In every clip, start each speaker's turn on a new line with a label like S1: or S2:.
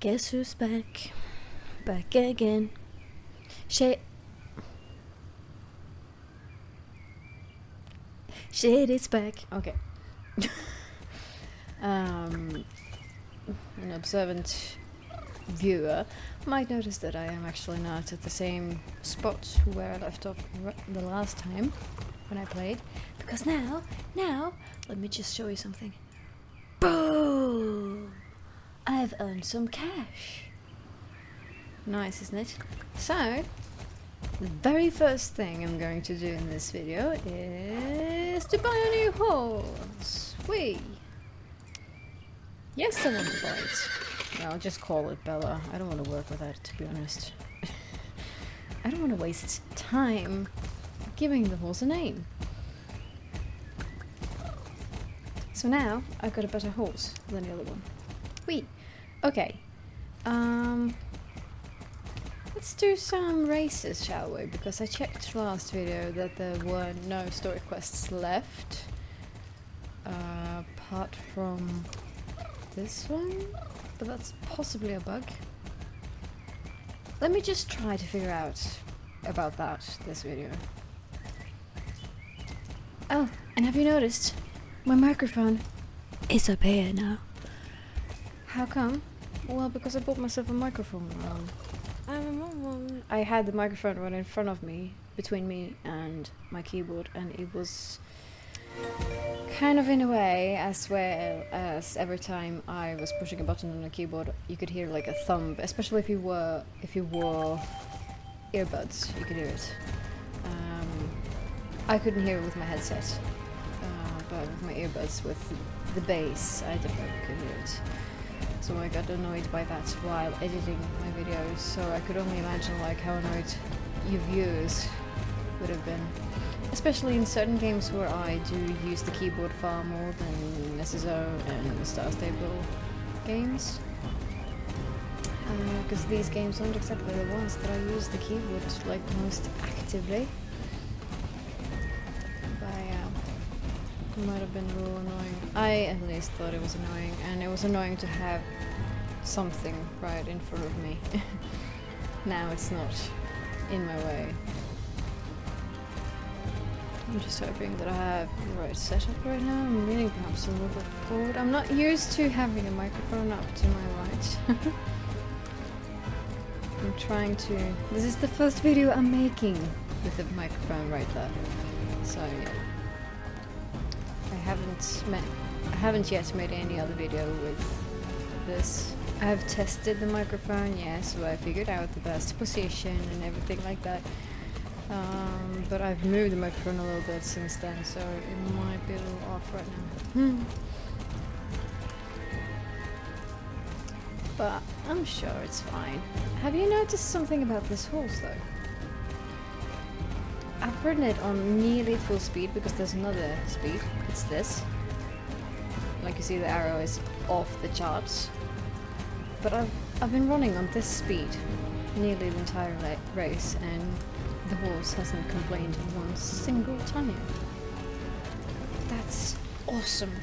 S1: Guess who's back? Back again. Shit, it's back. Okay. An observant viewer might notice that I am actually not at the same spot where I left off the last time when I played. Because now, let me just show you something. Boom! I've earned some cash. Nice, isn't it? So, the very first thing I'm going to do in this video is to buy a new horse. Whee! Yes, I want to buy it. Well, I'll just call it Bella. I don't want to work with that, to be honest. I don't want to waste time giving the horse a name. So now, I've got a better horse than the other one. Whee! Okay. Let's do some races, shall we? Because I checked last video that there were no story quests left. Apart from this one? But that's possibly a bug. Let me just try to figure out about that this video. Oh, and have you noticed? My microphone is up here now. How come? Well, because I bought myself a microphone. I had the microphone right in front of me, between me and my keyboard, and it was kind of in a way, as well as every time I was pushing a button on the keyboard, you could hear like a thump, especially if you wore earbuds, you could hear it. I couldn't hear it with my headset, but with my earbuds, with the bass, I definitely could hear it. So I got annoyed by that while editing my videos, so I could only imagine like how annoyed you viewers would have been. Especially in certain games where I do use the keyboard far more than SSO and Star Stable games. Because these games aren't exactly the ones that I use the keyboard like most actively. It might have been a little annoying. I at least thought it was annoying, and it was annoying to have something right in front of me. Now it's not in my way. I'm just hoping that I have the right setup right now. I'm leaning perhaps a little bit forward. I'm not used to having a microphone up to my right. I'm trying to... This is the first video I'm making with the microphone right there. So yeah. I haven't yet made any other video with this. I've tested the microphone, yes, so I figured out the best position and everything like that. But I've moved the microphone a little bit since then, so it might be a little off right now. But I'm sure it's fine. Have you noticed something about this horse though? I've ridden it on nearly full speed because there's another speed. It's this. Like you see, the arrow is off the charts. But I've been running on this speed nearly the entire race, and the horse hasn't complained one single time. That's awesome.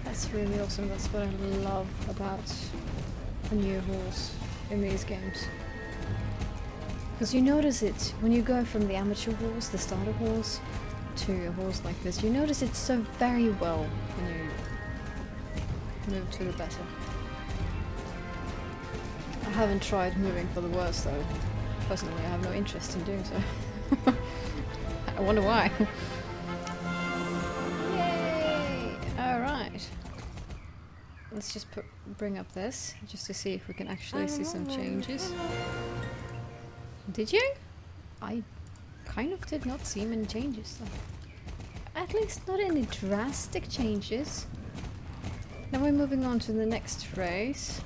S1: That's really awesome. That's what I love about a new horse in these games. Because you notice it when you go from the amateur horse, the starter horse, to a horse like this. You notice it so very well when you move to the better. I haven't tried moving for the worse though. Personally, I have no interest in doing so. I wonder why. Yay! Alright. Let's just bring up this, just to see if we can actually see some changes. Did you? I kind of did not see many changes though. At least not any drastic changes. Now we're moving on to the next race,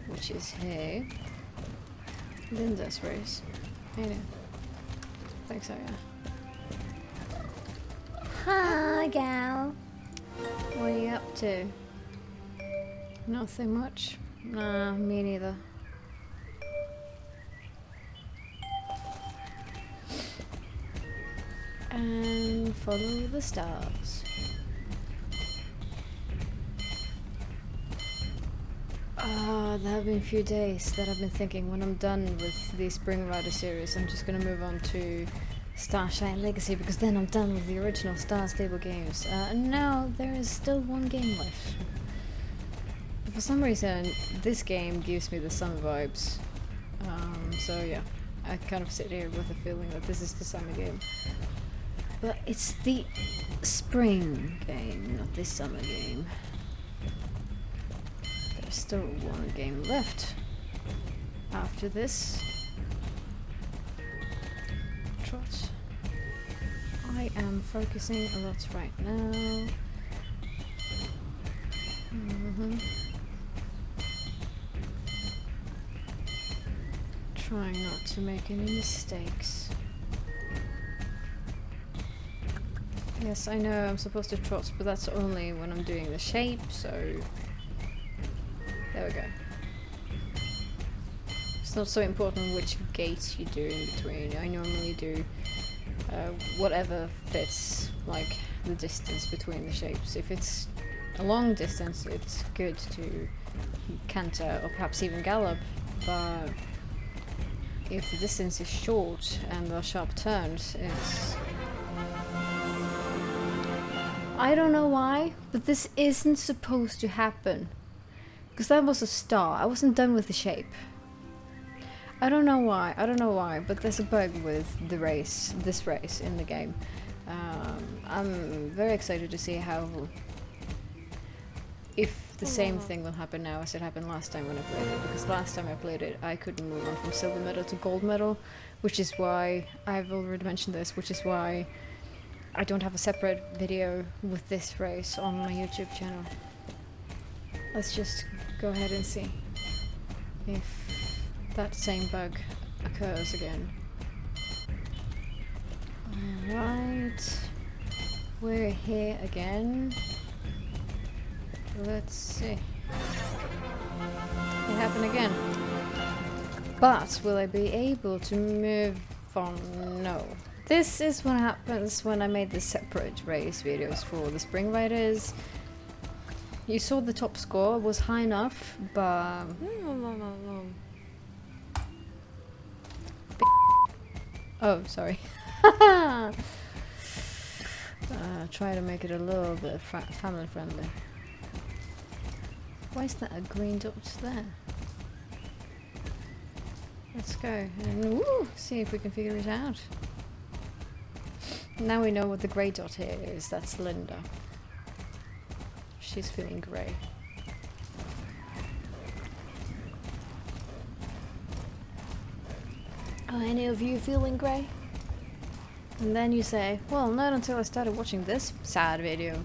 S1: which is here. Linda's race. I know. I think so, yeah. Hi, gal. What are you up to? Nothing much. Nah, me neither. And follow the stars. There have been a few days that I've been thinking when I'm done with the Spring Rider series, I'm just gonna move on to Starshine Legacy, because then I'm done with the original Star Stable games. And now there is still one game left. But for some reason, this game gives me the summer vibes. So yeah, I kind of sit here with a feeling that this is the summer game. But it's the spring game, not the summer game. There's still one game left after this. Trot. I am focusing a lot right now. Trying not to make any mistakes. Yes, I know I'm supposed to trot, but that's only when I'm doing the shape, so there we go. It's not so important which gates you do in between. I normally do whatever fits, like the distance between the shapes. If it's a long distance, it's good to canter or perhaps even gallop, but if the distance is short and there are sharp turns, it's... I don't know why, but this isn't supposed to happen. Because that was a star. I wasn't done with the shape. I don't know why, but there's a bug with the race, this race in the game. I'm very excited to see how... if the same thing will happen now as it happened last time when I played it, because last time I played it I couldn't move on from silver medal to gold medal, which is why, I've already mentioned this, which is why I don't have a separate video with this race on my YouTube channel. Let's just go ahead and see if that same bug occurs again. Alright, we're here again. Let's see. It happened again. But will I be able to move on? No. This is what happens when I made the separate race videos for the Spring Riders. You saw the top score was high enough, but... Oh, sorry. Try to make it a little bit family friendly. Why is that a green dot there? Let's go and see if we can figure it out. Now we know what the grey dot here is. That's Linda. She's feeling grey. Are any of you feeling grey? And then you say, well, not until I started watching this sad video.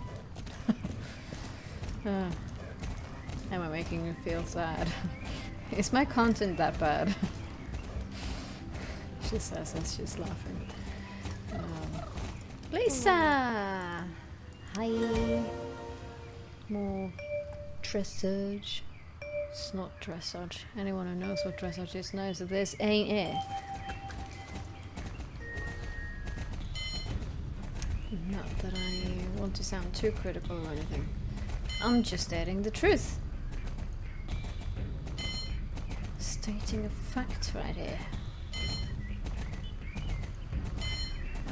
S1: Am I making you feel sad? Is my content that bad? She says as she's laughing. Lisa! Hi! More dressage. It's not dressage. Anyone who knows what dressage is knows that this ain't it. Not that I want to sound too critical or anything. I'm just stating the truth. Stating a fact right here.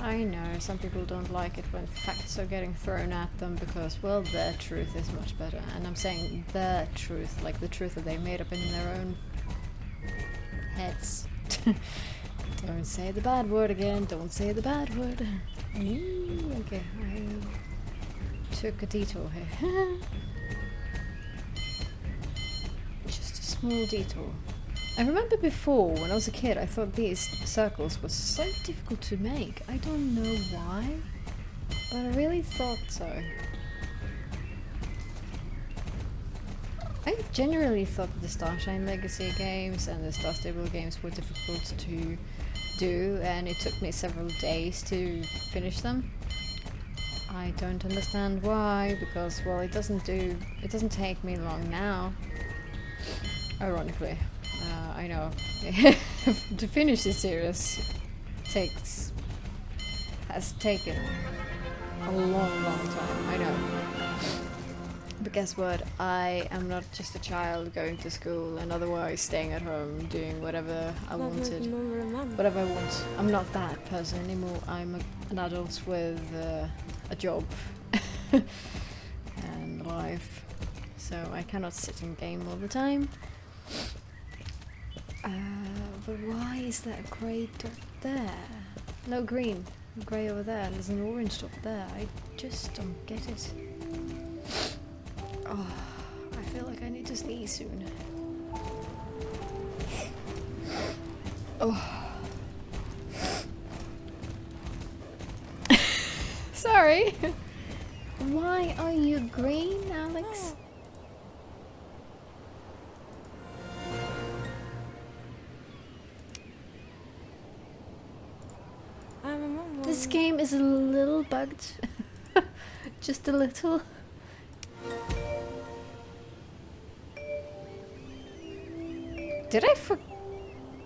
S1: I know some people don't like it when facts are getting thrown at them because, well, their truth is much better. And I'm saying their truth, like the truth that they made up in their own heads. Don't say the bad word again, don't say the bad word. Ooh, okay, I took a detour here. Just a small detour. I remember before, when I was a kid, I thought these circles were so difficult to make. I don't know why, but I really thought so. I genuinely thought that the Starshine Legacy games and the Star Stable games were difficult to do, and it took me several days to finish them. I don't understand why, because, well, it doesn't take me long now. Ironically. I know. To finish this series has taken a long time, I know. But guess what? I am not just a child going to school and otherwise staying at home doing whatever I wanted. Whatever I want. I'm not that person anymore. I'm an adult with a job and life. So I cannot sit and game all the time. But why is that a grey dot there? No, green. Grey over there. There's an orange dot there. I just don't get it. Oh, I feel like I need to sneeze soon. Oh. Sorry. Why are you green, Alex? This game is a little bugged. Just a little. Did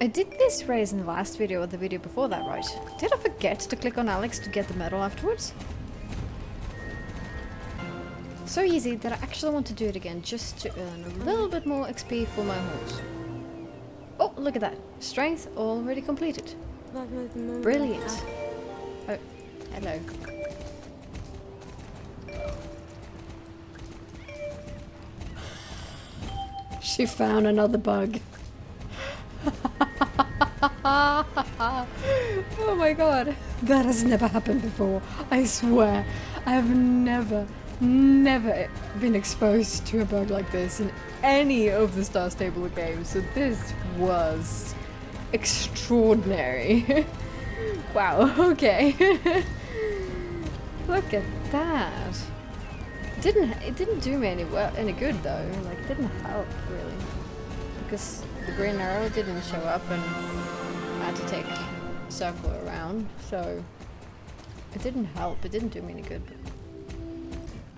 S1: I did this race in the last video or the video before that, right? Did I forget to click on Alex to get the medal afterwards? So easy that I actually want to do it again just to earn a little bit more XP for my horse. Oh, look at that. Strength already completed. Brilliant. Oh, hello. She found another bug. Oh my god. That has never happened before. I swear. I have never been exposed to a bug like this in any of the Star Stable games. So this was extraordinary. Wow, okay. Look at that. It didn't do me any good though. Like, it didn't help really, because the green arrow didn't show up and I had to take a circle around. So it didn't help. It didn't do me any good. But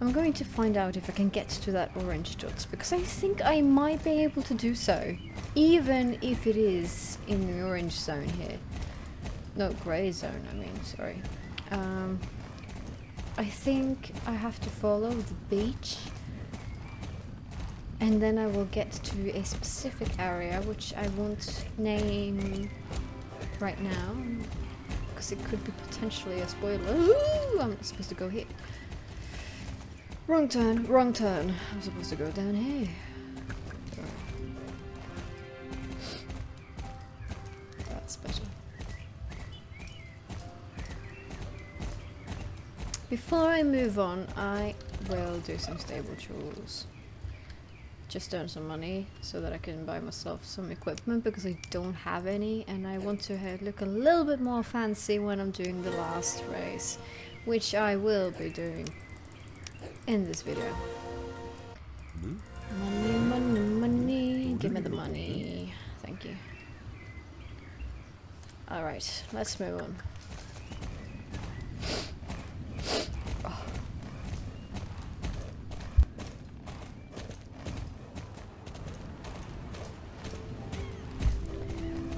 S1: I'm going to find out if I can get to that orange dot, because I think I might be able to do so, even if it is in the orange zone here. No, grey zone, I mean, sorry. I think I have to follow the beach, and then I will get to a specific area, which I won't name right now, because it could be potentially a spoiler. Ooh, I'm not supposed to go here. Wrong turn, wrong turn. I'm supposed to go down here. That's better. Before I move on, I will do some stable chores. Just earn some money so that I can buy myself some equipment, because I don't have any, and I want to look a little bit more fancy when I'm doing the last race, which I will be doing in this video. Money, money, money. Give me the money. Thank you. Alright, let's move on.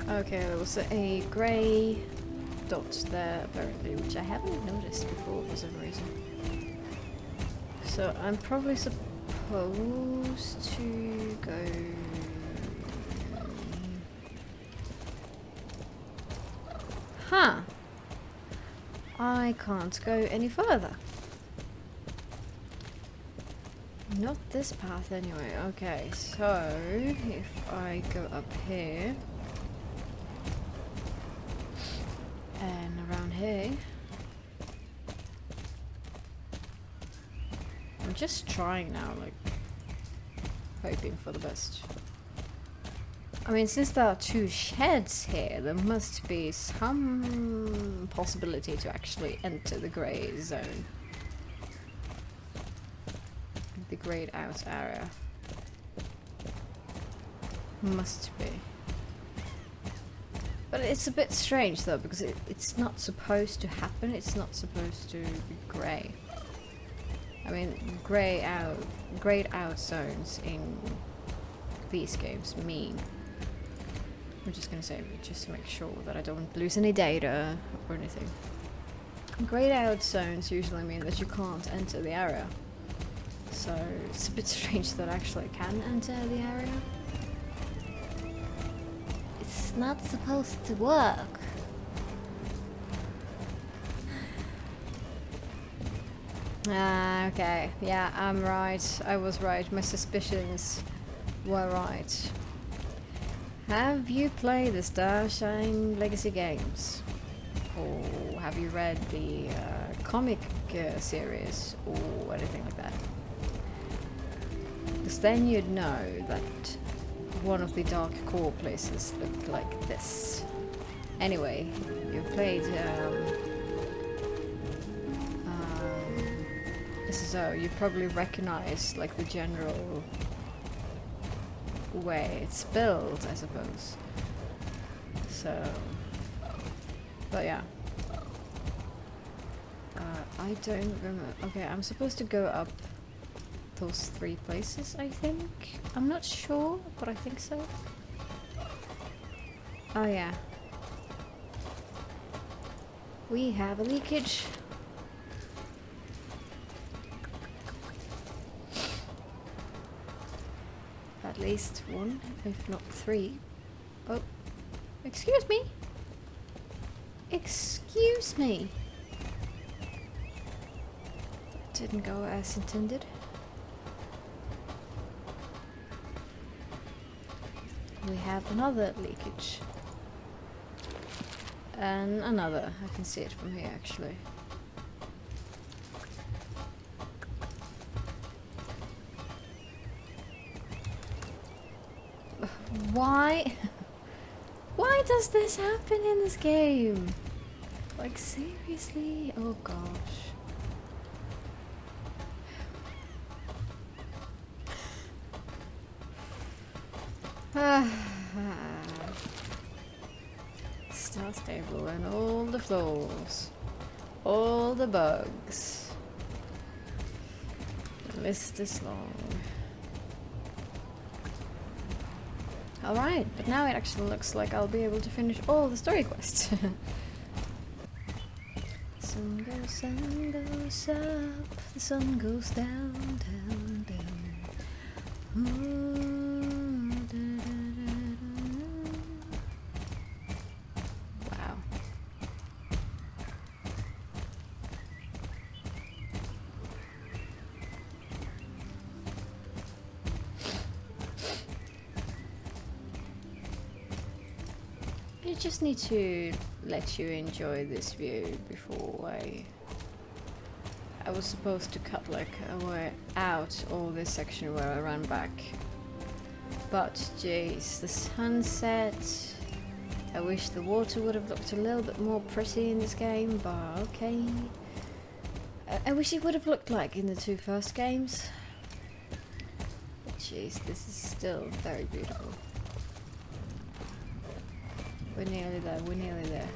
S1: Okay, there was a grey dot there apparently, which I haven't noticed before for some reason. So I'm probably supposed to go... Huh! I can't go any further. Not this path anyway. Okay, so if I go up here and around here, I'm just trying now, like, hoping for the best. I mean, since there are two sheds here, there must be some possibility to actually enter the grey zone. The greyed out area. Must be. But it's a bit strange though, because it's not supposed to happen, it's not supposed to be grey. I mean, greyed out zones in these games mean... I'm just gonna say, just to make sure that I don't lose any data or anything. Greyed out zones usually mean that you can't enter the area. So it's a bit strange that actually I can enter the area. It's not supposed to work. Ah, okay. Yeah, I'm right. I was right. My suspicions were right. Have you played the Starshine Legacy games? Or have you read the comic series or anything like that? Because then you'd know that one of the Dark Core places looked like this. Anyway, you've played so you probably recognize like the general way it's built, I suppose. So, but yeah. I don't remember. Okay, I'm supposed to go up those 3 places, I think. I'm not sure, but I think so. Oh yeah. We have a leakage. At least 1, if not 3. Oh, excuse me. Excuse me. That didn't go as intended. We have another leakage. And another. I can see it from here actually. Why? Why does this happen in this game? Like seriously? Oh gosh. Star stable and all the flaws. All the bugs. The list is long. Alright, but now it actually looks like I'll be able to finish all the story quests. Sun goes up, the sun goes down, down, down. Ooh, da, da, da, da. Wow. I just need to let you enjoy this view before I was supposed to cut like away out all this section where I ran back. But jeez, the sunset. I wish the water would have looked a little bit more pretty in this game, but okay. I wish it would have looked like in the 2 first games. But jeez, this is still very beautiful. We're nearly there, we're nearly there.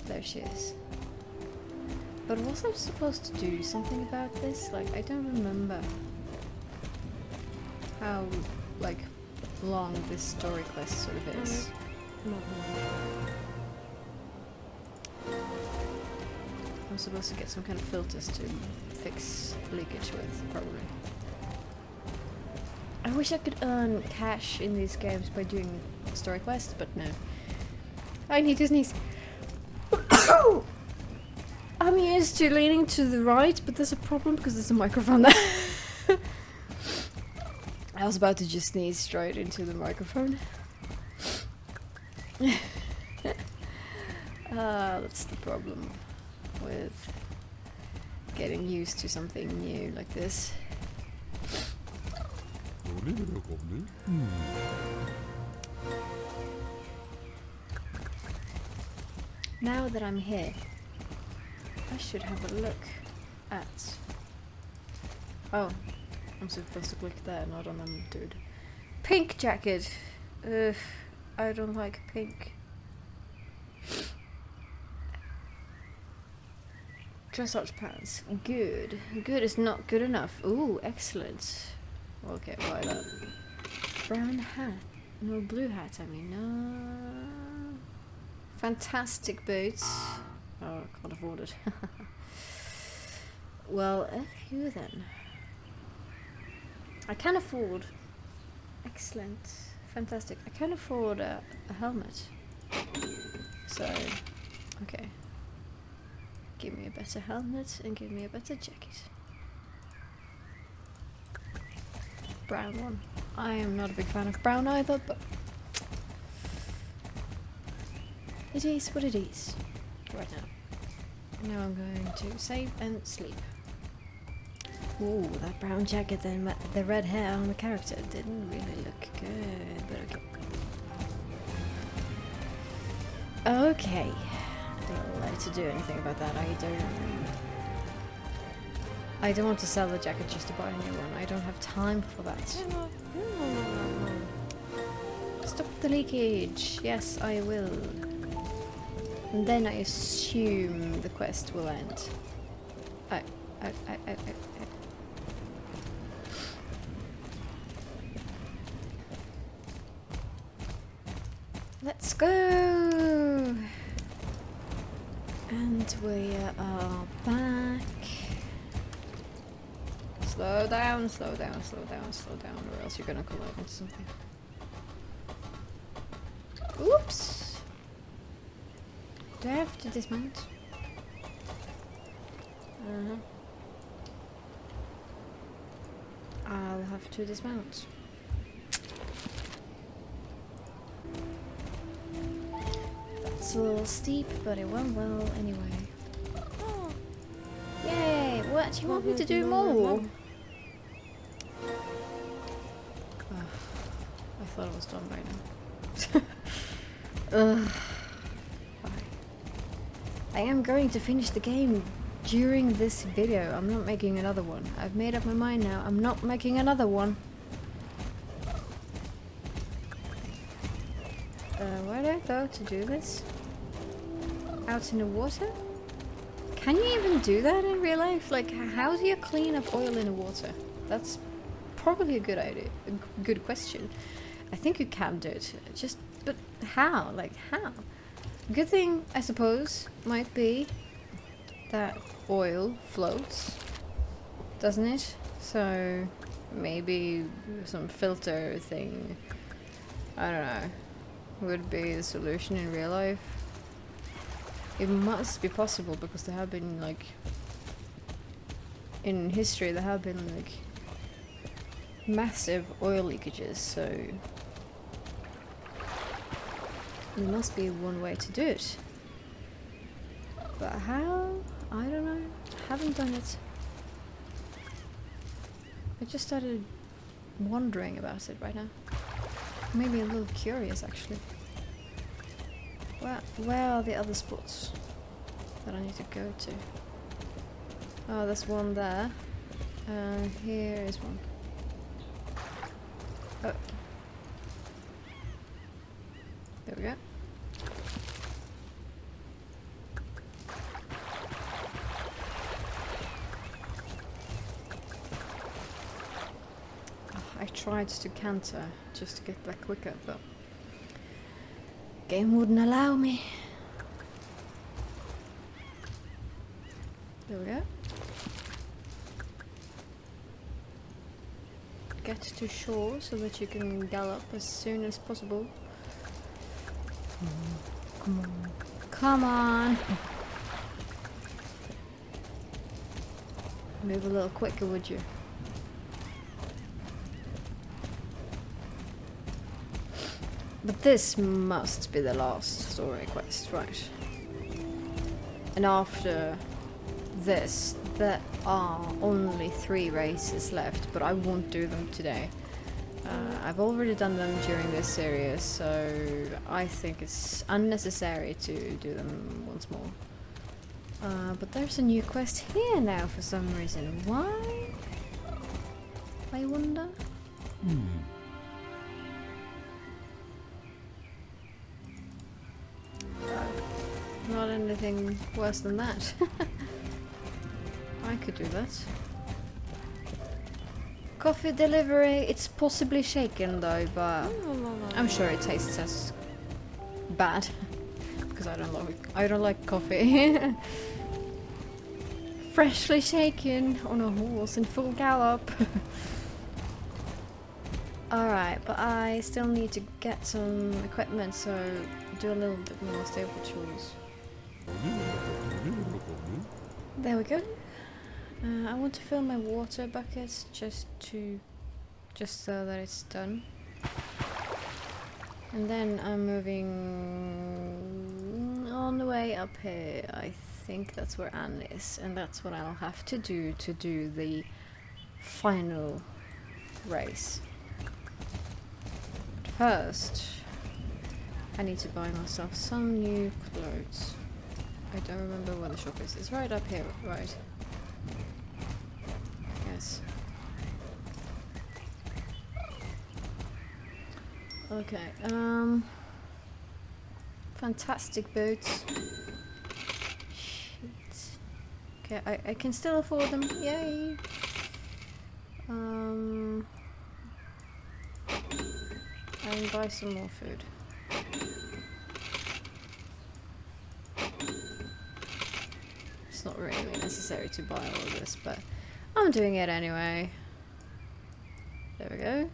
S1: There she is. But was I supposed to do something about this? Like, I don't remember how, like, long this story quest sort of is. I'm supposed to get some kind of filters to fix leakage with, probably. I wish I could earn cash in these games by doing story quests, but no. I need to sneeze. I'm used to leaning to the right, but there's a problem because there's a microphone there. I was about to just sneeze straight into the microphone. That's the problem with getting used to something new like this. Now that I'm here, I should have a look at... Oh, I'm supposed to click there, not on them, dude. Pink jacket! Ugh, I don't like pink. Dressage pants. Good. Good is not good enough. Ooh, excellent. Okay, buy that. Brown hat. No, blue hat, I mean. No. Fantastic boots. Oh, I can't afford it. Well, F you then. I can afford. Excellent. Fantastic. I can afford a helmet. So, okay. Give me a better helmet and give me a better jacket. Brown one. I am not a big fan of brown either, but it is what it is right now. Now I'm going to save and sleep. Ooh, that brown jacket and the red hair on the character didn't really look good, but okay. Okay. I don't like to do anything about that. I don't want to sell the jacket just to buy a new one. I don't have time for that. Stop the leakage. Yes, I will. And then I assume the quest will end. Let's go! And we are back. Slow down, slow down, slow down, slow down, or else you're gonna collide into something. Oops! Do I have to dismount? I'll have to dismount. That's a little steep, but it went well anyway. Yay! What? You want me to do more? I thought it was done by now. I am going to finish the game during this video. I'm not making another one. I've made up my mind now. I'm not making another one. Where do I go to do this? Out in the water? Can you even do that in real life? Like, how do you clean up oil in the water? That's probably a good idea. A good question. I think you can do it. But how? Like, how? Good thing, I suppose, might be that oil floats, doesn't it? So maybe some filter thing, I don't know, would be the solution in real life. It must be possible because there have been, like, in history there have been, like, massive oil leakages, so there must be one way to do it. But how? I don't know. Haven't done it. I just started wondering about it right now. Maybe a little curious, actually. Where are the other spots that I need to go to? Oh, there's one there. Here is one. Oh. There we go. I tried to canter just to get back quicker, but game wouldn't allow me. There we go. Get to shore so that you can gallop as soon as possible. Come on. Come on! Move a little quicker, would you? But this must be the last story quest, right? And after this, there are only 3 races left, but I won't do them today. I've already done them during this series, so I think it's unnecessary to do them once more. But there's a new quest here now for some reason. Why? I wonder? Not anything worse than that. I could do that. Coffee delivery, it's possibly shaken though, but I'm sure it tastes as bad because I don't like coffee. freshly shaken on a horse in full gallop. Alright, but I still need to get some equipment, so do a little bit more stable chores. There we go. I want to fill my water buckets just so that it's done. And then I'm moving on the way up here. I think that's where Anne is, and that's what I'll have to do the final race. But first, I need to buy myself some new clothes. I don't remember where the shop is. It's right up here, right? Yes. Okay, fantastic boots. Shit. Okay, I can still afford them, yay! And buy some more food. It's not really necessary to buy all of this, but I'm doing it anyway. There we go.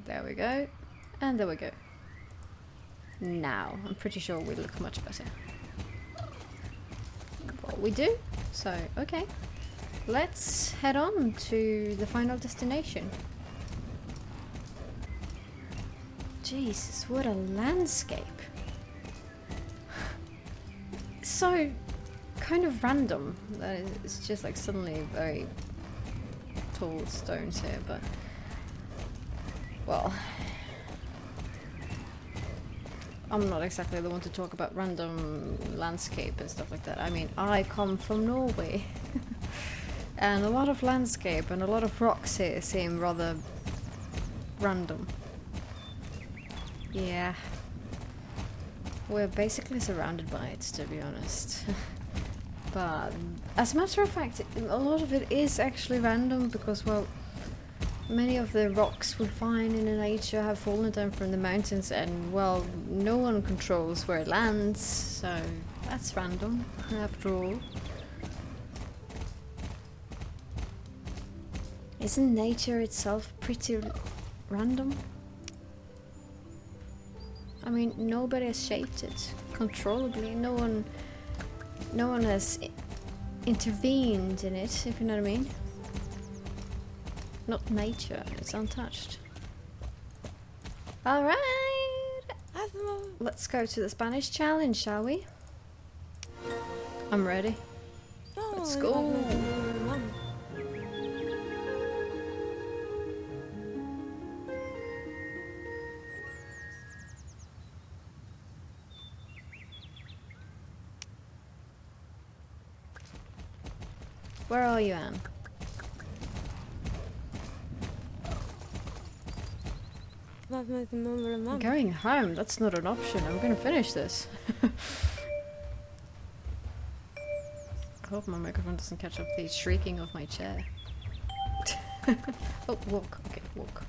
S1: There we go. And there we go. Now, I'm pretty sure we look much better. What we do. So, okay. Let's head on to the final destination. Jesus, what a landscape. So, kind of random. That is, it's just like suddenly very tall stones here, but... well... I'm not exactly the one to talk about random landscape and stuff like that. I mean, I come from Norway. And a lot of landscape and a lot of rocks here seem rather random. Yeah. We're basically surrounded by it, to be honest. But as a matter of fact, a lot of it is actually random because, well, many of the rocks we find in nature have fallen down from the mountains and, well, no one controls where it lands, so that's random, after all. Isn't nature itself pretty random? I mean, nobody has shaped it controllably, no one has intervened in it, if you know what I mean. Not nature, it's untouched. Alright! Let's go to the Spanish challenge, shall we? I'm ready. Let's go! Where are you, Anne? I'm going home. That's not an option. I'm gonna finish this. I hope my microphone doesn't catch up the shrieking of my chair. Oh, walk. Okay, walk.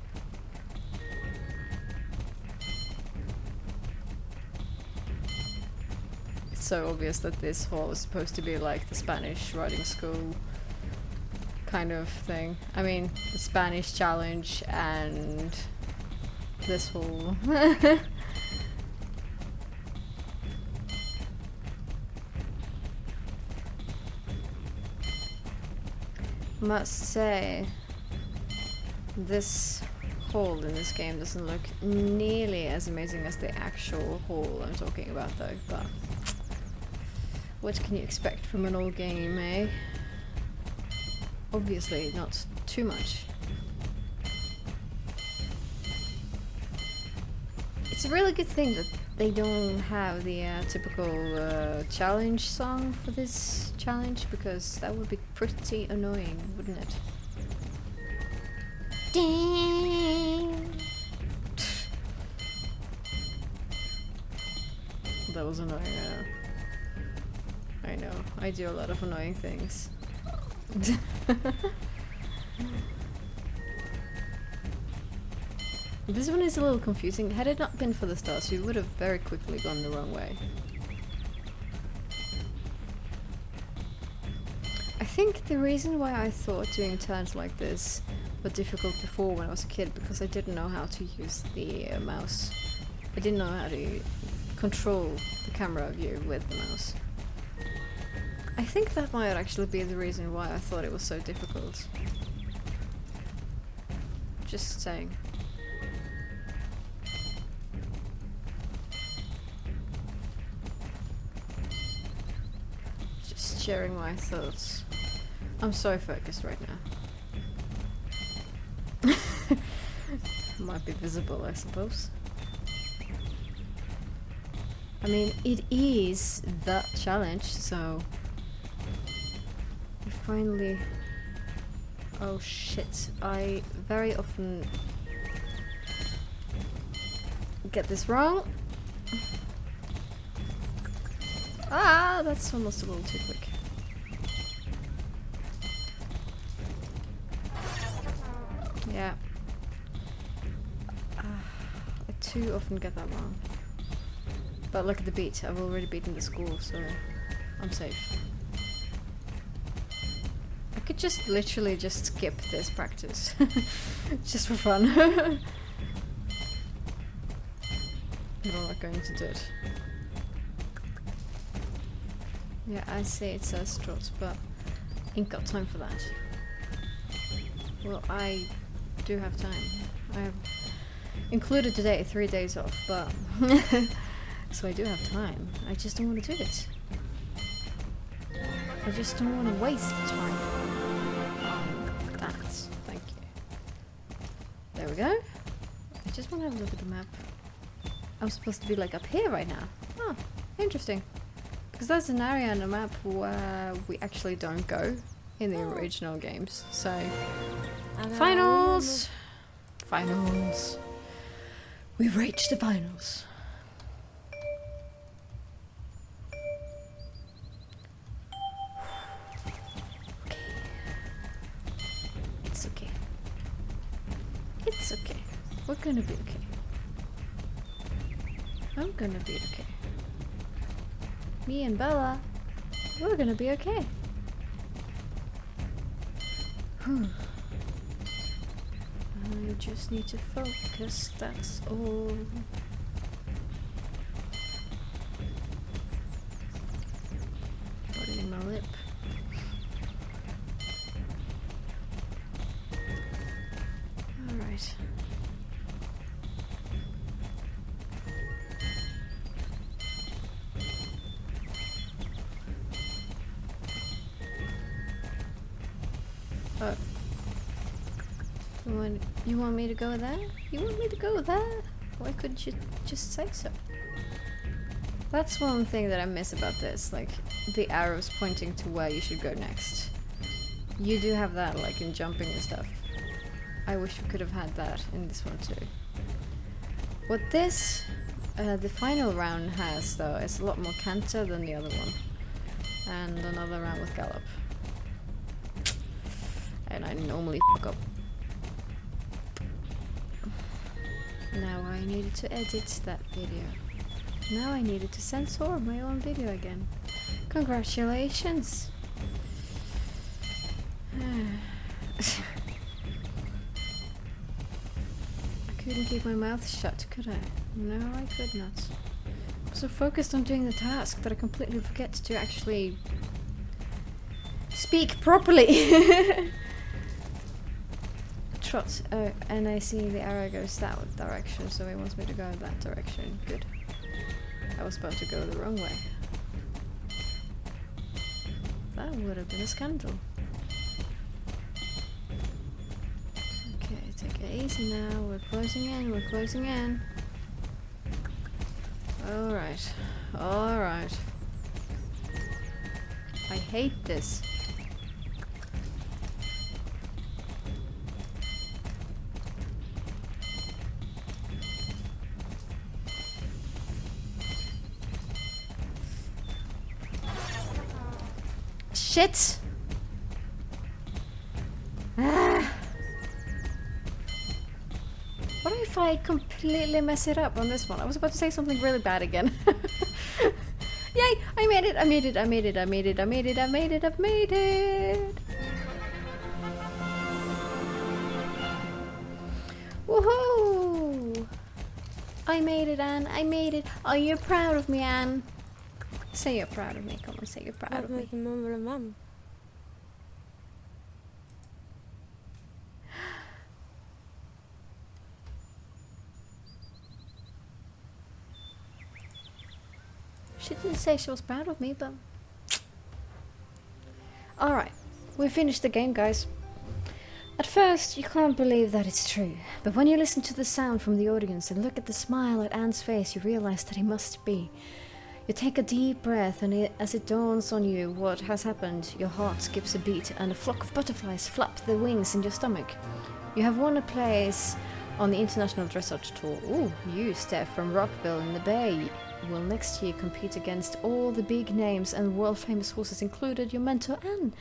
S1: It's so obvious that this hall is supposed to be like the Spanish riding school kind of thing. I mean, the Spanish challenge and this hall. Must say, this hall in this game doesn't look nearly as amazing as the actual hall I'm talking about though, but what can you expect from an old game, eh? Obviously not too much. It's a really good thing that they don't have the typical challenge song for this challenge, because that would be pretty annoying, wouldn't it? Ding! That was annoying. I know. I do a lot of annoying things. This one is a little confusing. Had it not been for the stars, we would have very quickly gone the wrong way. I think the reason why I thought doing turns like this were difficult before when I was a kid, because I didn't know how to use the mouse. I didn't know how to control the camera view with the mouse. I think that might actually be the reason why I thought it was so difficult. Just saying. Just sharing my thoughts. I'm so focused right now. Might be visible, I suppose. I mean, it is the challenge, so... we finally... oh shit, I very often get this wrong. Ah, that's almost a little too quick. Yeah. I too often get that wrong. But look at the beat, I've already beaten the score, so I'm safe. I could just literally just skip this practice. Just for fun. But I'm not going to do it. Yeah, I say it says trot, but ain't got time for that. Well, I do have time. I have included today 3 days off, but so I do have time. I just don't want to do it. I just don't want to waste time on that. Thank you. There we go. I just want to have a look at the map. I'm supposed to be like up here right now. Oh, interesting. Because there's an area on the map where we actually don't go in the original games. So, finals! Finals. We reached the finals. Okay. It's okay. It's okay. We're gonna be okay. I'm gonna be okay. Me and Bella, we're gonna be okay. I just need to focus, that's all. Put it in my lip. Alright. You want me to go there? You want me to go there? Why couldn't you just say so? That's one thing that I miss about this, like the arrows pointing to where you should go next. You do have that, like in jumping and stuff. I wish we could have had that in this one too. What this, the final round has though, is a lot more canter than the other one. And another round with gallop. And I normally f**k up. Now I needed to edit that video. Now I needed to censor my own video again. Congratulations! I couldn't keep my mouth shut, could I? No, I could not. I'm so focused on doing the task that I completely forget to actually speak properly. Trot. Oh, and I see the arrow goes that direction, so he wants me to go that direction. Good. I was about to go the wrong way. That would have been a scandal. Okay, take it easy now. We're closing in, we're closing in. Alright. Alright. I hate this. Shit! Ah. What if I completely mess it up on this one? I was about to say something really bad again. Yay! I made it! I made it! I made it! I made it! I made it! I made it! I've made it! Woohoo! I made it, Anne! I made it! Are you proud of me, Anne? Say you're proud of me. Come on, say you're proud of me.
S2: Mum.
S1: She didn't say she was proud of me, but... Alright, we finished the game, guys. At first, you can't believe that it's true, but when you listen to the sound from the audience and look at the smile at Anne's face, you realize that it must be. You take a deep breath, and as it dawns on you what has happened, your heart skips a beat and a flock of butterflies flap their wings in your stomach. You have won a place on the International Dressage Tour. Ooh, you, Steph, from Rockville in the Bay, will next year compete against all the big names and world-famous horses, included your mentor Anne.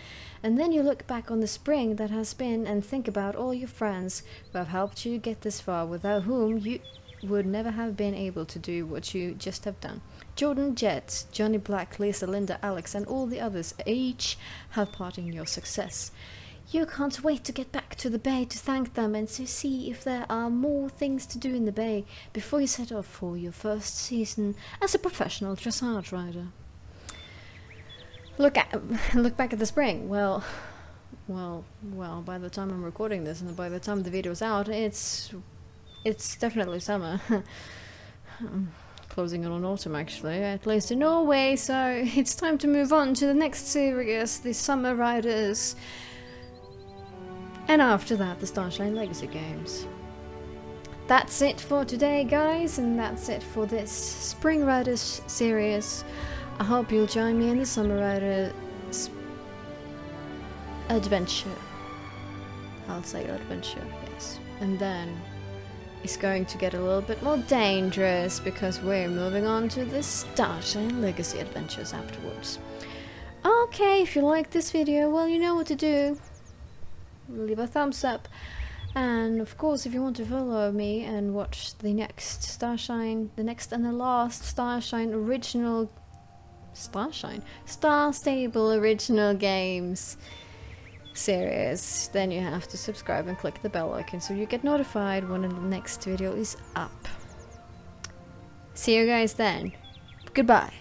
S1: And then you look back on the spring that has been and think about all your friends who have helped you get this far, without whom you would never have been able to do what you just have done. Jordan, Jet, Johnny Black, Lisa, Linda, Alex, and all the others each have part in your success. You can't wait to get back to the Bay to thank them and to see if there are more things to do in the Bay before you set off for your first season as a professional dressage rider. Look back at the spring. Well, by the time I'm recording this and by the time the video's out, it's definitely summer. Closing in on autumn, actually, at least in Norway, so it's time to move on to the next series, the Summer Riders. And after that, the Starshine Legacy games. That's it for today, guys, and that's it for this Spring Riders series. I hope you'll join me in the Summer Riders adventure. I'll say adventure, yes. And then it's going to get a little bit more dangerous because we're moving on to the Starshine Legacy adventures afterwards. Okay, if you like this video, well, you know what to do. Leave a thumbs up, and of course if you want to follow me and watch the next Starshine, the next and the last Starshine original Star Stable original games series, then you have to subscribe and click the bell icon so you get notified when the next video is up. See you guys then. Goodbye.